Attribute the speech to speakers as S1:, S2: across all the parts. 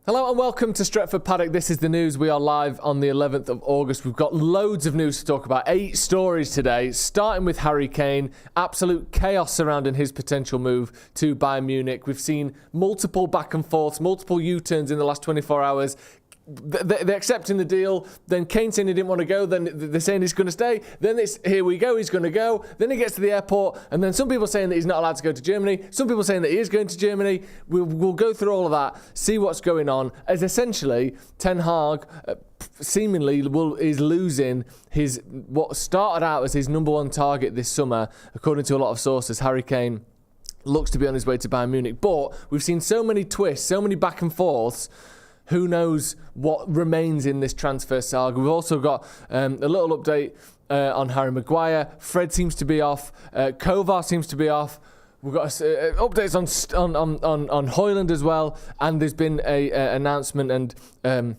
S1: Hello and welcome to Stretford Paddock. This is the news. We are live on the 11th of August. We've got loads of news to talk about. 8 stories today, starting with Harry Kane. Absolute chaos surrounding his potential move to Bayern Munich. We've seen multiple back and forths, multiple U-turns in the last 24 hours. They're accepting the deal, then Kane saying he didn't want to go, then they're saying he's going to stay, then it's here we go, he's going to go, then he gets to the airport, and then some people saying that he's not allowed to go to Germany, some people saying that he is going to Germany. We'll go through all of that, see what's going on, as essentially Ten Hag seemingly is losing his what started out as his number one target this summer, according to a lot of sources. Harry Kane looks to be on his way to Bayern Munich, but we've seen so many twists, so many back and forths. Who knows what remains in this transfer saga? We've also got a little update on Harry Maguire. Fred seems to be off. Kovar seems to be off. We've got updates on Højlund as well. And there's been a announcement and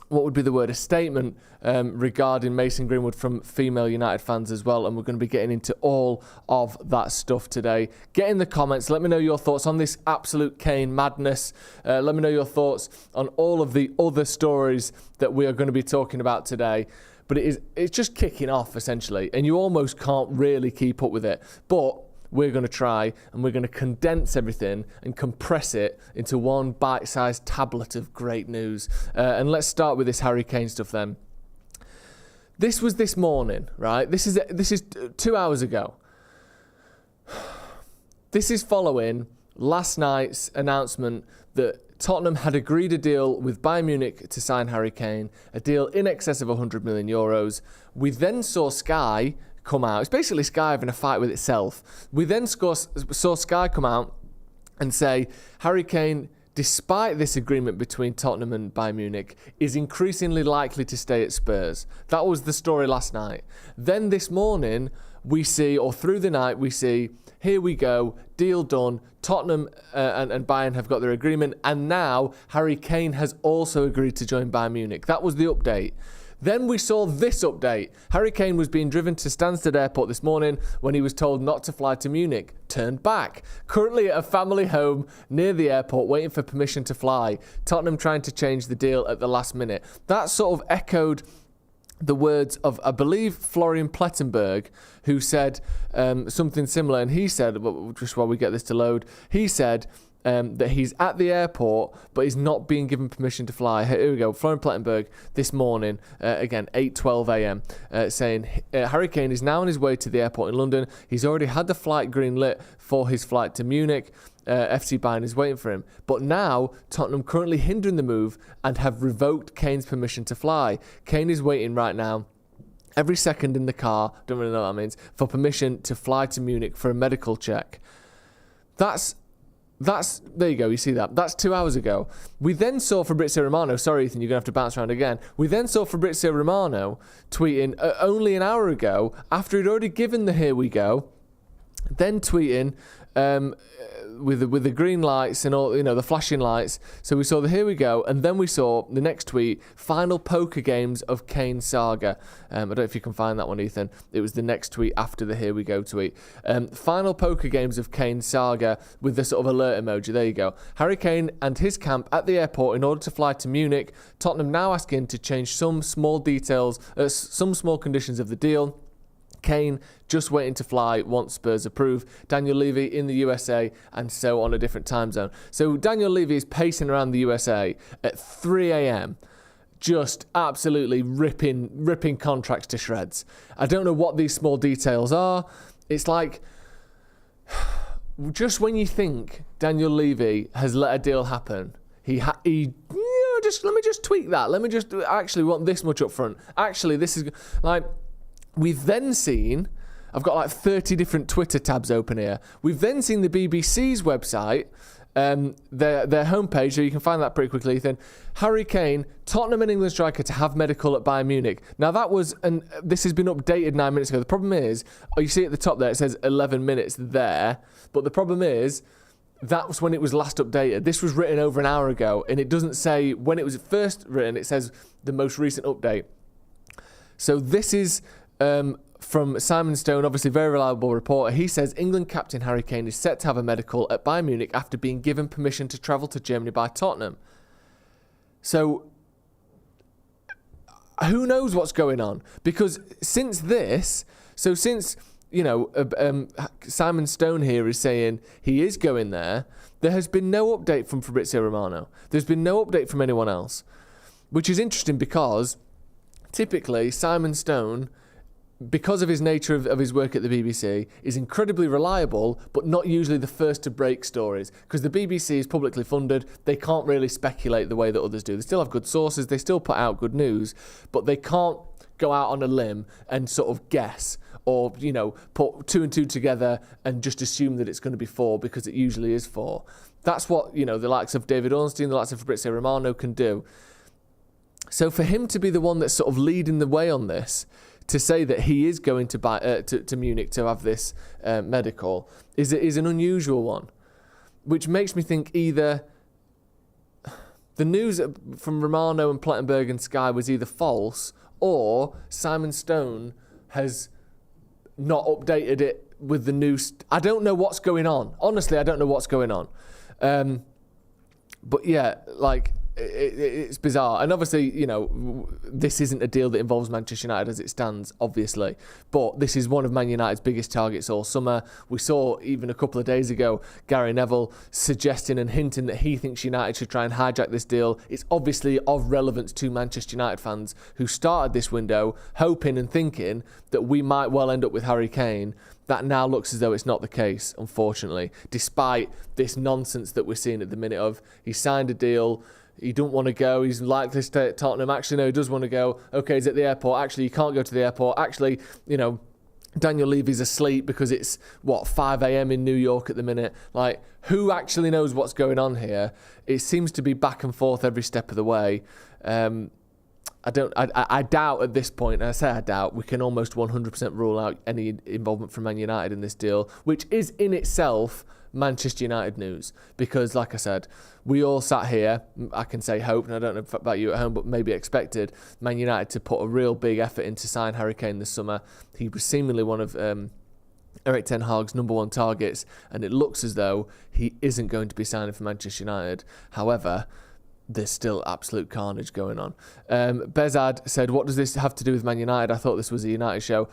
S1: what would be the word? A statement regarding Mason Greenwood from female United fans as well. And we're going to be getting into all of that stuff today. Get in the comments. Let me know your thoughts on this absolute Kane madness. Let me know your thoughts on all of the other stories that we are going to be talking about today. But it's just kicking off, essentially. And you almost can't really keep up with it. But we're going to try, and we're going to condense everything and compress it into one bite-sized tablet of great news. And let's start with this Harry Kane stuff then. This was this morning, right? This is 2 hours ago. This is following last night's announcement that Tottenham had agreed a deal with Bayern Munich to sign Harry Kane, a deal in excess of 100 million euros. We then saw Sky come out. It's basically Sky having a fight with itself. We then saw Sky come out and say Harry Kane, despite this agreement between Tottenham and Bayern Munich, is increasingly likely to stay at Spurs. That was the story last night. Then this morning we see, or through the night we see, here we go, deal done. Tottenham and Bayern have got their agreement, and now Harry Kane has also agreed to join Bayern Munich. That was the update. Then we saw this update. Harry Kane was being driven to Stansted Airport this morning when he was told not to fly to Munich. Turned back. Currently at a family home near the airport waiting for permission to fly. Tottenham trying to change the deal at the last minute. That sort of echoed the words of, I believe, Florian Plettenberg, who said something similar. And he said, just while we get this to load, he said that he's at the airport, but he's not being given permission to fly. Here we go. Florian Plettenberg this morning, again, 8:12 a.m., saying Harry Kane is now on his way to the airport in London. He's already had the flight green lit for his flight to Munich. FC Bayern is waiting for him. But now, Tottenham currently hindering the move and have revoked Kane's permission to fly. Kane is waiting right now, every second in the car, don't really know what that means, for permission to fly to Munich for a medical check. There you go, you see that. That's 2 hours ago. We then saw Fabrizio Romano, sorry Ethan, you're going to have to bounce around again. We then saw Fabrizio Romano tweeting only an hour ago, after he'd already given the here we go, then tweeting with the green lights and all, the flashing lights. So we saw the here we go, and then we saw the next tweet, final poker games of Kane saga. I don't know if you can find that one, Ethan. It was the next tweet after the here we go tweet. Final poker games of Kane saga with the sort of alert emoji. There you go. Harry Kane and his camp at the airport in order to fly to Munich. Tottenham now asking to change some small details, some small conditions of the deal. Kane just waiting to fly once Spurs approve. Daniel Levy in the USA, and so on a different time zone. So Daniel Levy is pacing around the USA at 3 a.m. just absolutely ripping contracts to shreds. I don't know what these small details are. It's like, just when you think Daniel Levy has let a deal happen, let me just tweak that. Let me just actually want this much up front. Actually, this is like, we've then seen, I've got like 30 different Twitter tabs open here. We've then seen the BBC's website, their homepage, so you can find that pretty quickly, Ethan. Harry Kane, Tottenham and England striker to have medical at Bayern Munich. Now that was, and this has been updated 9 minutes ago. The problem is, you see at the top there, it says 11 minutes there. But the problem is, that was when it was last updated. This was written over an hour ago, and it doesn't say when it was first written. It says the most recent update. So this is from Simon Stone, obviously very reliable reporter. He says England captain Harry Kane is set to have a medical at Bayern Munich after being given permission to travel to Germany by Tottenham. So who knows what's going on? Because since Simon Stone here is saying he is going there has been no update from Fabrizio Romano. There's been no update from anyone else, which is interesting because typically Simon Stone, because of his nature of his work at the BBC, is incredibly reliable, but not usually the first to break stories. Because the BBC is publicly funded, they can't really speculate the way that others do. They still have good sources, they still put out good news, but they can't go out on a limb and sort of guess or, put 2 and 2 together and just assume that it's going to be 4 because it usually is 4. That's what, the likes of David Ornstein, the likes of Fabrizio Romano can do. So for him to be the one that's sort of leading the way on this, to say that he is going to Munich to have this medical is an unusual one, which makes me think either the news from Romano and Plettenberg and Sky was either false or Simon Stone has not updated it with the news. I don't know what's going on. Honestly, I don't know what's going on. But yeah, it's bizarre. And obviously, this isn't a deal that involves Manchester United as it stands, obviously. But this is one of Man United's biggest targets all summer. We saw even a couple of days ago, Gary Neville suggesting and hinting that he thinks United should try and hijack this deal. It's obviously of relevance to Manchester United fans who started this window hoping and thinking that we might well end up with Harry Kane. That now looks as though it's not the case, unfortunately, despite this nonsense that we're seeing at the minute of he signed a deal, he don't want to go, he's likely to stay at Tottenham, actually no, he does want to go, okay, he's at the airport, actually you can't go to the airport, actually, Daniel Levy's asleep because it's, 5 a.m. in New York at the minute. Who actually knows what's going on here? It seems to be back and forth every step of the way. I doubt at this point, and I say I doubt, we can almost 100% rule out any involvement from Man United in this deal, which is in itself Manchester United news. Because, like I said, we all sat here, I can say hoped, and I don't know about you at home, but maybe expected Man United to put a real big effort in to sign Harry Kane this summer. He was seemingly one of Erik ten Hag's number one targets, and it looks as though he isn't going to be signing for Manchester United. However, there's still absolute carnage going on. Bezad said, what does this have to do with Man United? I thought this was a United show.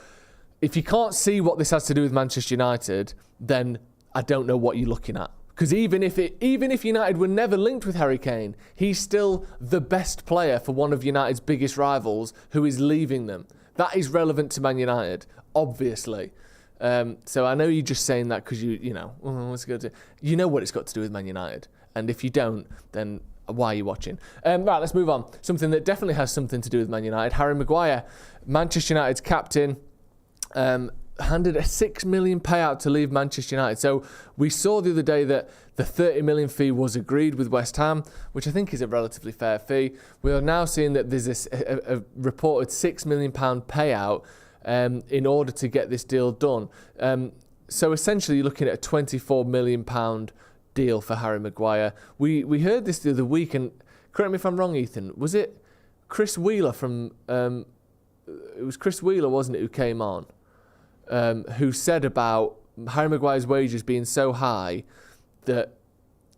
S1: If you can't see what this has to do with Manchester United, then I don't know what you're looking at. Because even if United were never linked with Harry Kane, he's still the best player for one of United's biggest rivals who is leaving them. That is relevant to Man United, obviously. So I know you're just saying that because you know what it's got to do with Man United. And if you don't, then why are you watching? Right, let's move on. Something that definitely has something to do with Man United. Harry Maguire, Manchester United's captain, handed a £6 million payout to leave Manchester United. So we saw the other day that the £30 million fee was agreed with West Ham, which I think is a relatively fair fee. We are now seeing that there's a reported £6 million payout in order to get this deal done. So essentially you're looking at a £24 million deal for Harry Maguire. We heard this the other week, and correct me if I'm wrong, Ethan, was it Chris Wheeler from... it was Chris Wheeler, wasn't it, who came on? Who said about Harry Maguire's wages being so high that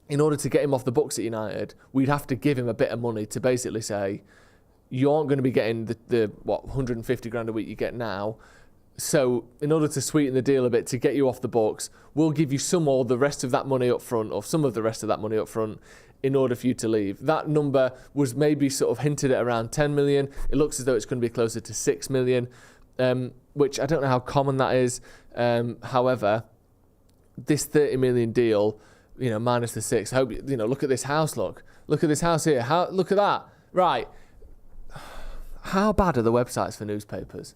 S1: in order to get him off the books at United, we'd have to give him a bit of money to basically say, you aren't going to be getting the 150 grand a week you get now. So in order to sweeten the deal a bit, to get you off the books, we'll give you some or the rest of that money up front, or some of the rest of that money up front, in order for you to leave. That number was maybe sort of hinted at around 10 million. It looks as though it's going to be closer to 6 million. Which I don't know how common that is. However, this 30 million deal, minus the 6. I hope look at this house. Look at this house here. Look at that. Right. How bad are the websites for newspapers?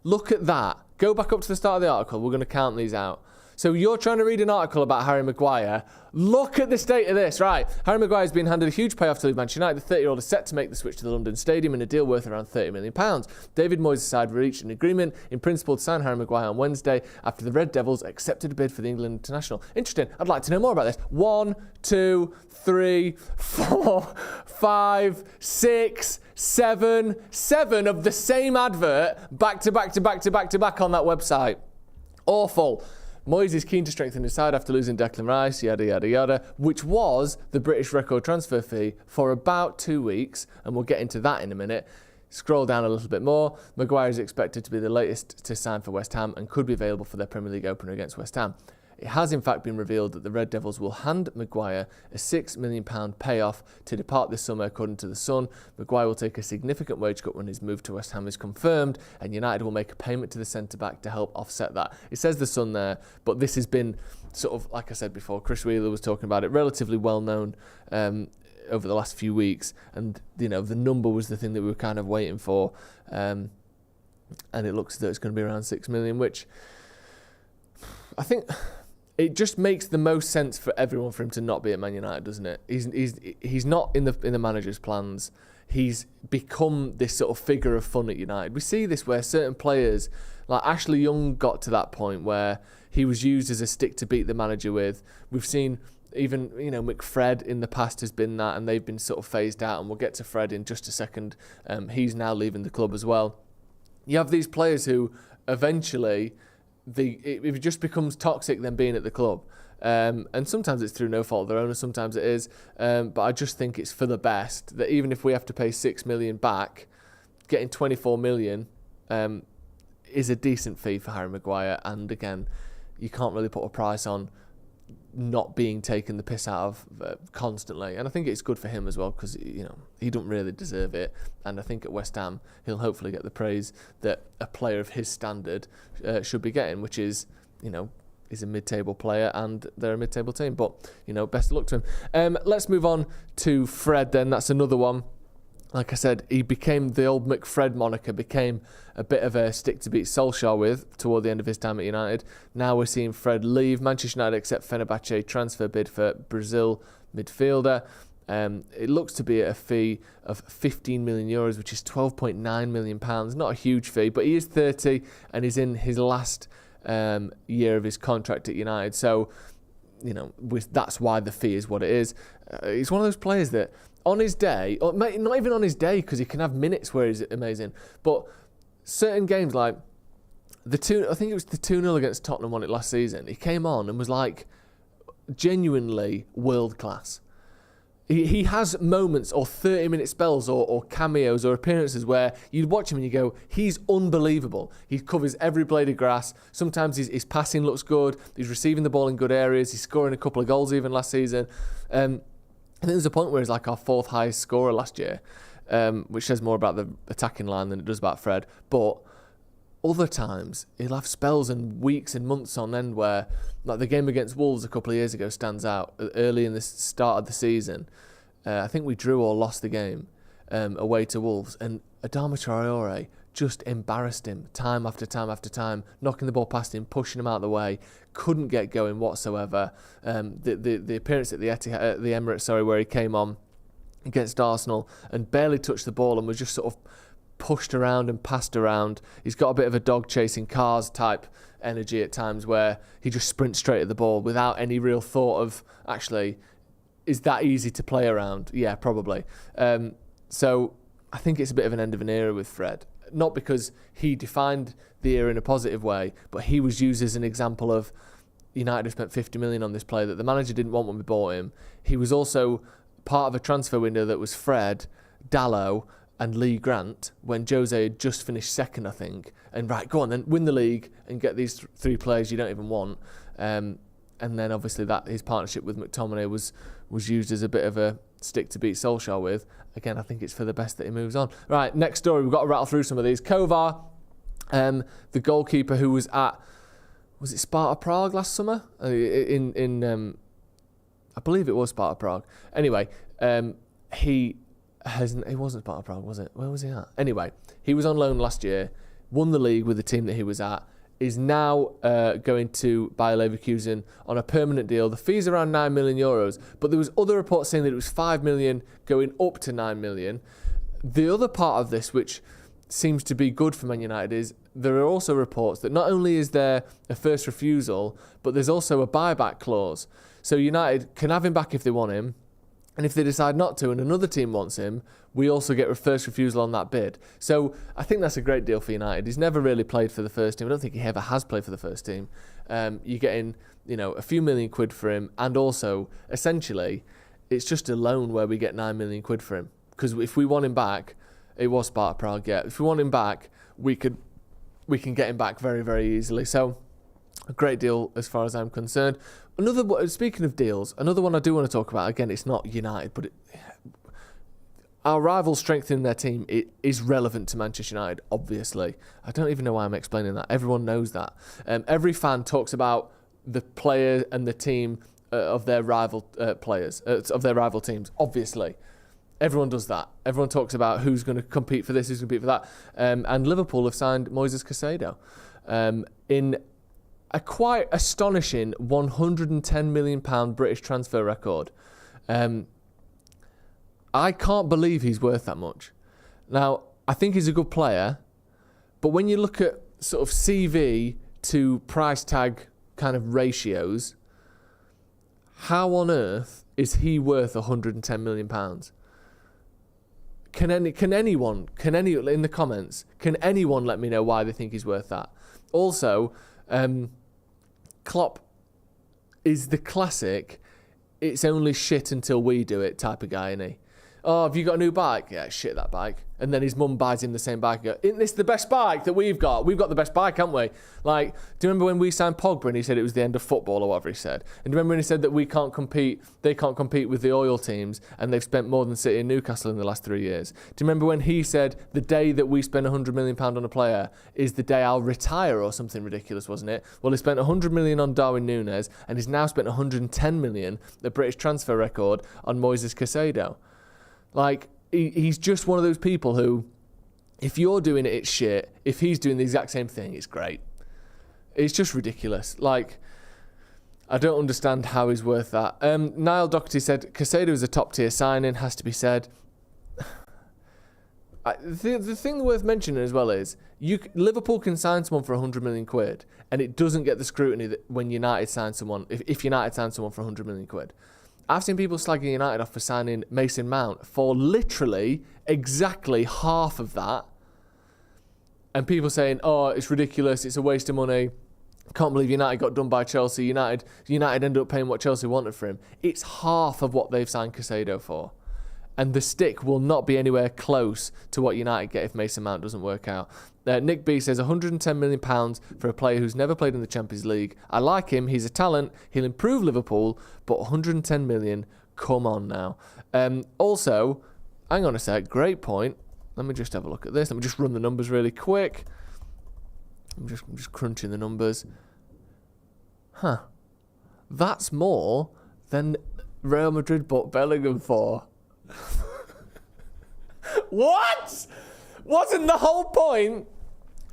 S1: Look at that. Go back up to the start of the article. We're going to count these out. So you're trying to read an article about Harry Maguire. Look at the state of this. Right. Harry Maguire has been handed a huge payoff to leave Manchester United. The 30-year-old is set to make the switch to the London Stadium in a deal worth around £30 million. David Moyes' side reached an agreement in principle to sign Harry Maguire on Wednesday after the Red Devils accepted a bid for the England international. Interesting. I'd like to know more about this. 1, 2, 3, 4, 5, 6, 7 of the same advert back to back on that website. Awful. Moyes is keen to strengthen his side after losing Declan Rice, yada, yada, yada, which was the British record transfer fee for about 2 weeks, and we'll get into that in a minute. Scroll down a little bit more. Maguire is expected to be the latest to sign for West Ham and could be available for their Premier League opener against West Ham. It has in fact been revealed that the Red Devils will hand Maguire a £6 million payoff to depart this summer, according to The Sun. Maguire will take a significant wage cut when his move to West Ham is confirmed, and United will make a payment to the centre-back to help offset that. It says The Sun there, but this has been sort of, like I said before, Chris Wheeler was talking about it, relatively well known over the last few weeks, and the number was the thing that we were kind of waiting for, and it looks as though it's going to be around 6 million, which I think it just makes the most sense for everyone for him to not be at Man United, doesn't it? He's not in the manager's plans. He's become this sort of figure of fun at United. We see this where certain players, like Ashley Young, got to that point where he was used as a stick to beat the manager with. We've seen even McFred in the past has been that, and they've been sort of phased out. And we'll get to Fred in just a second. He's now leaving the club as well. You have these players who eventually it just becomes toxic them being at the club, and sometimes it's through no fault of their own, and sometimes it is, but I just think it's for the best that even if we have to pay 6 million back, getting 24 million is a decent fee for Harry Maguire. And again, you can't really put a price on not being taken the piss out of constantly, and I think it's good for him as well, because he don't really deserve it, and I think at West Ham he'll hopefully get the praise that a player of his standard should be getting, which is he's a mid-table player and they're a mid-table team, but best of luck to him. Let's move on to Fred then. That's another one. Like I said, he became the old McFred moniker, became a bit of a stick to beat Solskjaer with toward the end of his time at United. Now we're seeing Fred leave. Manchester United accept Fenerbahce transfer bid for Brazil midfielder. It looks to be at a fee of 15 million euros, which is 12.9 million pounds. Not a huge fee, but he is 30 and he's in his last year of his contract at United. So, that's why the fee is what it is. He's one of those players that on his day, or not even on his day, because he can have minutes where he's amazing, but certain games like I think it was the 2-0 against Tottenham won it last season, he came on and was like genuinely world class. He has moments or 30-minute spells or cameos or appearances where you'd watch him and you go, he's unbelievable. He covers every blade of grass. Sometimes his passing looks good. He's receiving the ball in good areas. He's scoring a couple of goals even last season. I think there's a point where he's like our 4th highest scorer last year, which says more about the attacking line than it does about Fred. But other times, he'll have spells and weeks and months on end where, like the game against Wolves a couple of years ago stands out. Early in the start of the season, I think we drew or lost the game away to Wolves, and Adama Traore just embarrassed him time after time after time, knocking the ball past him, pushing him out of the way, couldn't get going whatsoever. The appearance at the Emirates, where he came on against Arsenal and barely touched the ball and was just sort of pushed around and passed around. He's got a bit of a dog chasing cars type energy at times where he just sprints straight at the ball without any real thought of, actually, is that easy to play around? Yeah, probably. So I think it's a bit of an end of an era with Fred. Not because he defined the era in a positive way, but he was used as an example of United have spent 50 million on this player that the manager didn't want when we bought him. He was also part of a transfer window that was Fred, Dalot and Lee Grant when Jose had just finished second, I think. And right, go on then, win the league and get these 3 players you don't even want. And then obviously that his partnership with McTominay was used as a bit of a stick to beat Solskjaer with. Again, I think it's for the best that he moves on. Right, next story. We've got to rattle through some of these. Kovar, the goalkeeper who was at, was it Sparta Prague last summer? I believe it was Sparta Prague. Anyway, he wasn't Sparta Prague, was it? Where was he at? Anyway, he was on loan last year, won the league with the team that he was at, is now going to Bayer Leverkusen on a permanent deal. The fee's around 9 million euros, but there was other reports saying that it was 5 million going up to 9 million. The other part of this, which seems to be good for Man United, is there are also reports that not only is there a first refusal, but there's also a buyback clause. So United can have him back if they want him. And if they decide not to and another team wants him, we also get first refusal on that bid. So I think that's a great deal for United. He's never really played for the first team. I don't think he ever has played for the first team. You're getting, a few million quid for him, and also, essentially, it's just a loan where we get 9 million quid for him. Because if we want him back, it was Sparta Prague, yeah. If we want him back, we can get him back very, very easily. So a great deal as far as I'm concerned. Speaking of deals, another one I do want to talk about, again, it's not United, but our rivals strengthening their team is relevant to Manchester United, obviously. I don't even know why I'm explaining that. Everyone knows that. Every fan talks about the player and the team of their rival players, of their rival teams, obviously. Everyone does that. Everyone talks about who's going to compete for this, who's going to compete for that. And Liverpool have signed Moises Casado in a quite astonishing £110 million British transfer record. I can't believe he's worth that much. Now, I think he's a good player, but when you look at sort of CV to price tag kind of ratios, how on earth is he worth £110 million? Can anyone in the comments, can anyone let me know why they think he's worth that? Also, Klopp is the classic, it's only shit until we do it type of guy, isn't he? Oh, have you got a new bike? Yeah, shit that bike. And then his mum buys him the same bike. Isn't this the best bike that we've got? We've got the best bike, haven't we? Like, do you remember when we signed Pogba and he said it was the end of football or whatever he said? And do you remember when he said that they can't compete with the oil teams and they've spent more than City and Newcastle in the last 3 years? Do you remember when he said the day that we spend £100 million on a player is the day I'll retire or something ridiculous, wasn't it? Well, he spent £100 million on Darwin Núñez and he's now spent £110 million, the British transfer record, on Moises Casado. Like, he's just one of those people who, if you're doing it, it's shit. If he's doing the exact same thing, it's great. It's just ridiculous. Like, I don't understand how he's worth that. Niall Doherty said, Casado is a top-tier signing, has to be said. The thing worth mentioning as well is, Liverpool can sign someone for 100 million quid, and it doesn't get the scrutiny that when United signs someone, if United signs someone for 100 million quid. I've seen people slagging United off for signing Mason Mount for literally exactly half of that. And people saying, oh, it's ridiculous, it's a waste of money. Can't believe United got done by Chelsea. United ended up paying what Chelsea wanted for him. It's half of what they've signed Casado for. And the stick will not be anywhere close to what United get if Mason Mount doesn't work out. Nick B says £110 million for a player who's never played in the Champions League. I like him. He's a talent. He'll improve Liverpool. But £110 million, come on now. Also, hang on a sec. Great point. Let me just have a look at this. Let me just run the numbers really quick. I'm just crunching the numbers. That's more than Real Madrid bought Bellingham for. What? Wasn't the whole point?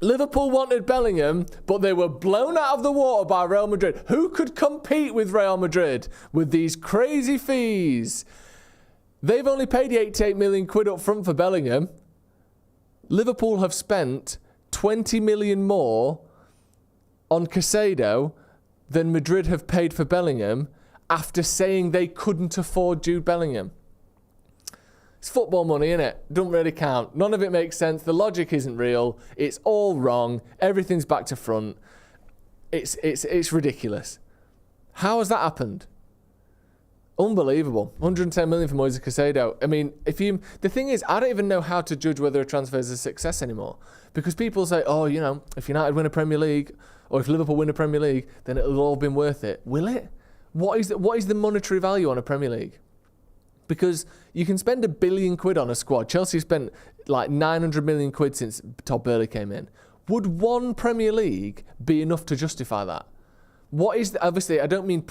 S1: Liverpool wanted Bellingham, but they were blown out of the water by Real Madrid. Who could compete with Real Madrid with these crazy fees? They've only paid 88 million quid up front for Bellingham. Liverpool have spent 20 million more on Casado than Madrid have paid for Bellingham after saying they couldn't afford Jude Bellingham. It's football money, innit? Don't really count. None of it makes sense. The logic isn't real. It's all wrong. Everything's back to front. It's ridiculous. How has that happened? Unbelievable. 110 million for Moises Casado. I mean, the thing is, I don't even know how to judge whether a transfer is a success anymore. Because people say, oh, if United win a Premier League, or if Liverpool win a Premier League, then it'll all been worth it. Will it? What is the monetary value on a Premier League? Because you can spend £1 billion on a squad. Chelsea spent like 900 million quid since Todd Boehly came in. Would one Premier League be enough to justify that? Obviously, I don't mean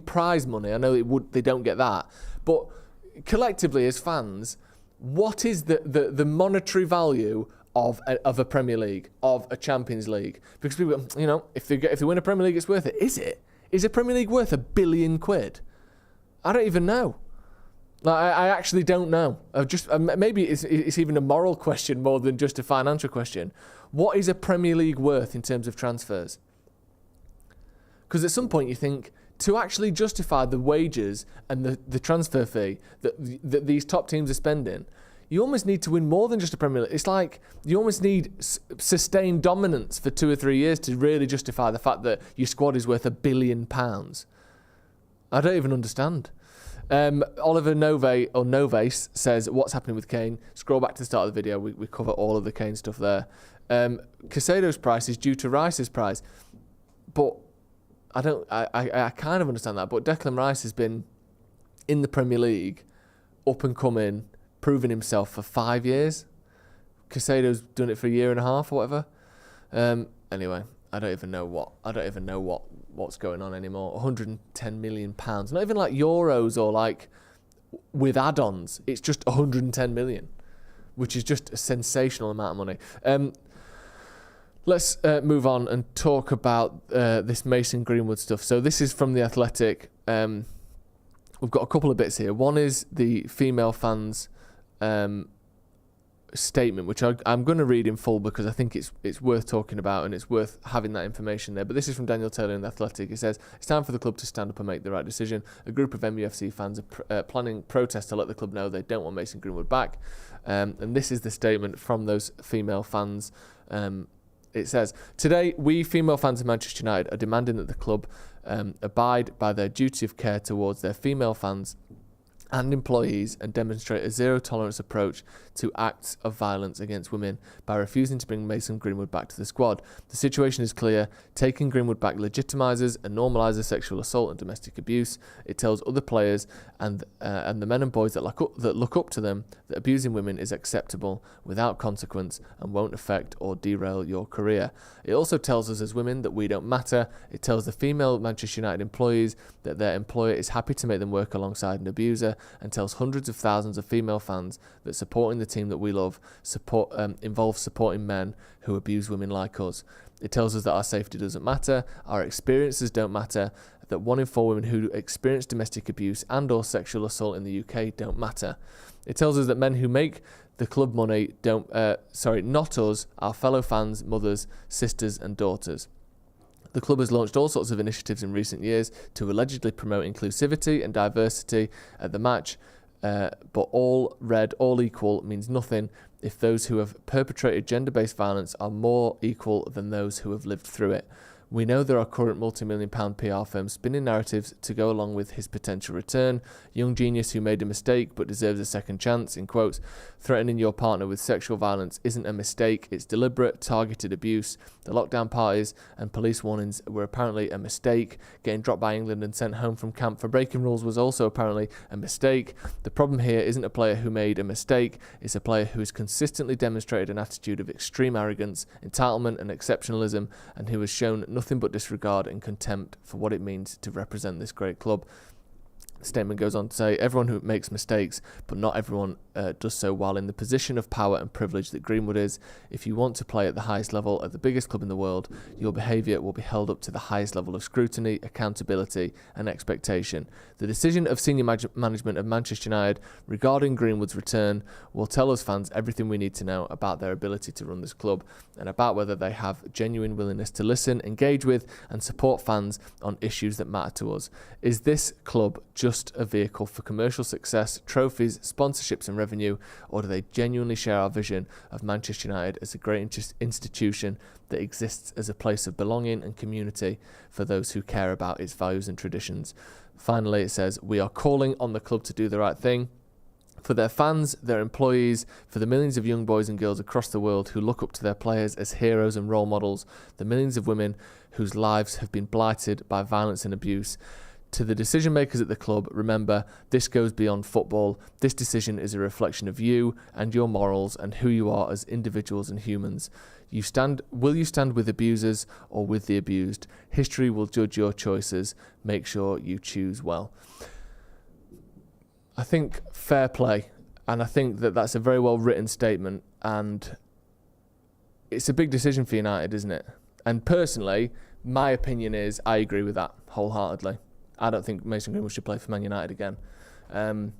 S1: prize money. I know they don't get that. But collectively as fans, what is the monetary value of a Premier League, of a Champions League? Because people, if they win a Premier League, it's worth it. Is it? Is a Premier League worth £1 billion? I don't even know. I actually don't know. Maybe it's even a moral question more than just a financial question. What is a Premier League worth in terms of transfers? Because at some point you think, to actually justify the wages and the transfer fee that these top teams are spending, you almost need to win more than just a Premier League. It's like you almost need sustained dominance for 2 or 3 years to really justify the fact that your squad is worth £1 billion. I don't even understand. Oliver Noves says, what's happening with Kane? Scroll back to the start of the video. We cover all of the Kane stuff there. Casado's price is due to Rice's price. But I kind of understand that. But Declan Rice has been in the Premier League, up and coming, proving himself for 5 years. Casado's done it for 1.5 years or whatever. Anyway, I don't even know what's going on anymore. 110 million pounds, not even like euros or like with add-ons. It's just 110 million, which is just a sensational amount of money. Let's move on and talk about this Mason Greenwood stuff. So this is from The Athletic. We've got a couple of bits here. One is the female fans statement, which I'm going to read in full because I think it's worth talking about and it's worth having that information there. But this is from Daniel Taylor in The Athletic. It says, it's time for the club to stand up and make the right decision. A group of MUFC fans are planning protests to let the club know they don't want Mason Greenwood back. And this is the statement from those female fans. It says, today, we female fans of Manchester United are demanding that the club abide by their duty of care towards their female fans and employees and demonstrate a zero-tolerance approach to acts of violence against women by refusing to bring Mason Greenwood back to the squad. The situation is clear. Taking Greenwood back legitimises and normalises sexual assault and domestic abuse. It tells other players and the men and boys that look up to them that abusing women is acceptable without consequence and won't affect or derail your career. It also tells us as women that we don't matter. It tells the female Manchester United employees that their employer is happy to make them work alongside an abuser, and tells hundreds of thousands of female fans that supporting the team that we love involves supporting men who abuse women like us. It tells us that our safety doesn't matter, our experiences don't matter, that 1 in 4 women who experience domestic abuse and or sexual assault in the UK don't matter. It tells us that men who make the club money not us, our fellow fans, mothers, sisters and daughters. The club has launched all sorts of initiatives in recent years to allegedly promote inclusivity and diversity at the match, but all red, all equal means nothing if those who have perpetrated gender-based violence are more equal than those who have lived through it. We know there are current multi-million-pound PR firms spinning narratives to go along with his potential return. Young genius who made a mistake but deserves a second chance, in quotes. Threatening your partner with sexual violence isn't a mistake, it's deliberate, targeted abuse. The lockdown parties and police warnings were apparently a mistake. Getting dropped by England and sent home from camp for breaking rules was also apparently a mistake. The problem here isn't a player who made a mistake, it's a player who has consistently demonstrated an attitude of extreme arrogance, entitlement and exceptionalism, and who has shown nothing but disregard and contempt for what it means to represent this great club. The statement goes on to say, everyone who makes mistakes, but not everyone does so while in the position of power and privilege that Greenwood is. If you want to play at the highest level at the biggest club in the world, your behaviour will be held up to the highest level of scrutiny, accountability and expectation. The decision of senior management of Manchester United regarding Greenwood's return will tell us fans everything we need to know about their ability to run this club and about whether they have genuine willingness to listen, engage with and support fans on issues that matter to us. Is this club just a vehicle for commercial success, trophies, sponsorships and revenue, or do they genuinely share our vision of Manchester United as a great institution that exists as a place of belonging and community for those who care about its values and traditions? Finally, it says, we are calling on the club to do the right thing for their fans, their employees, for the millions of young boys and girls across the world who look up to their players as heroes and role models, the millions of women whose lives have been blighted by violence and abuse. To the decision makers at the club, remember, this goes beyond football. This decision is a reflection of you and your morals and who you are as individuals and humans. Will you stand with abusers or with the abused? History will judge your choices. Make sure you choose well. I think fair play, and I think that that's a very well written statement, and it's a big decision for United, isn't it? And personally, my opinion is I agree with that wholeheartedly. I don't think Mason Greenwood should play for Man United again. And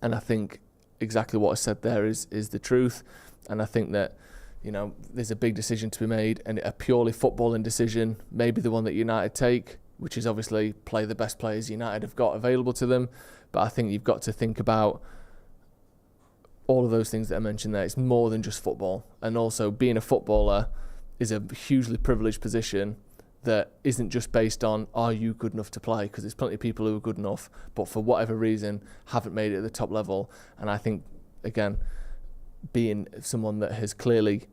S1: I think exactly what I said there is the truth. And I think that, you know, there's a big decision to be made, and a purely footballing decision, maybe the one that United take, which is obviously play the best players United have got available to them. But I think you've got to think about all of those things that I mentioned there. It's more than just football. And also being a footballer is a hugely privileged position that isn't just based on, are you good enough to play? Because there's plenty of people who are good enough, but for whatever reason, haven't made it at the top level. And I think, again, being someone that has clearly,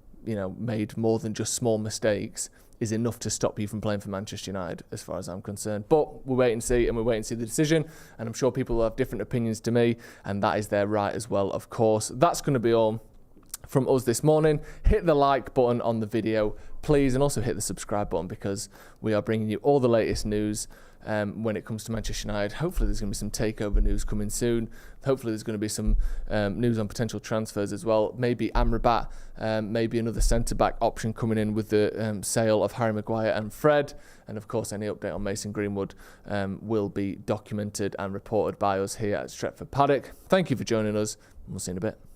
S1: made more than just small mistakes is enough to stop you from playing for Manchester United, as far as I'm concerned. But we'll wait and see, and we'll wait and see the decision. And I'm sure people will have different opinions to me, and that is their right as well, of course. That's going to be all from us this morning. Hit the like button on the video, please, and also hit the subscribe button, because we are bringing you all the latest news when it comes to Manchester United. Hopefully there's going to be some takeover news coming soon. Hopefully there's going to be some news on potential transfers as well. Maybe Amrabat, maybe another centre-back option coming in with the sale of Harry Maguire and Fred. And of course, any update on Mason Greenwood will be documented and reported by us here at Stretford Paddock. Thank you for joining us, and we'll see you in a bit.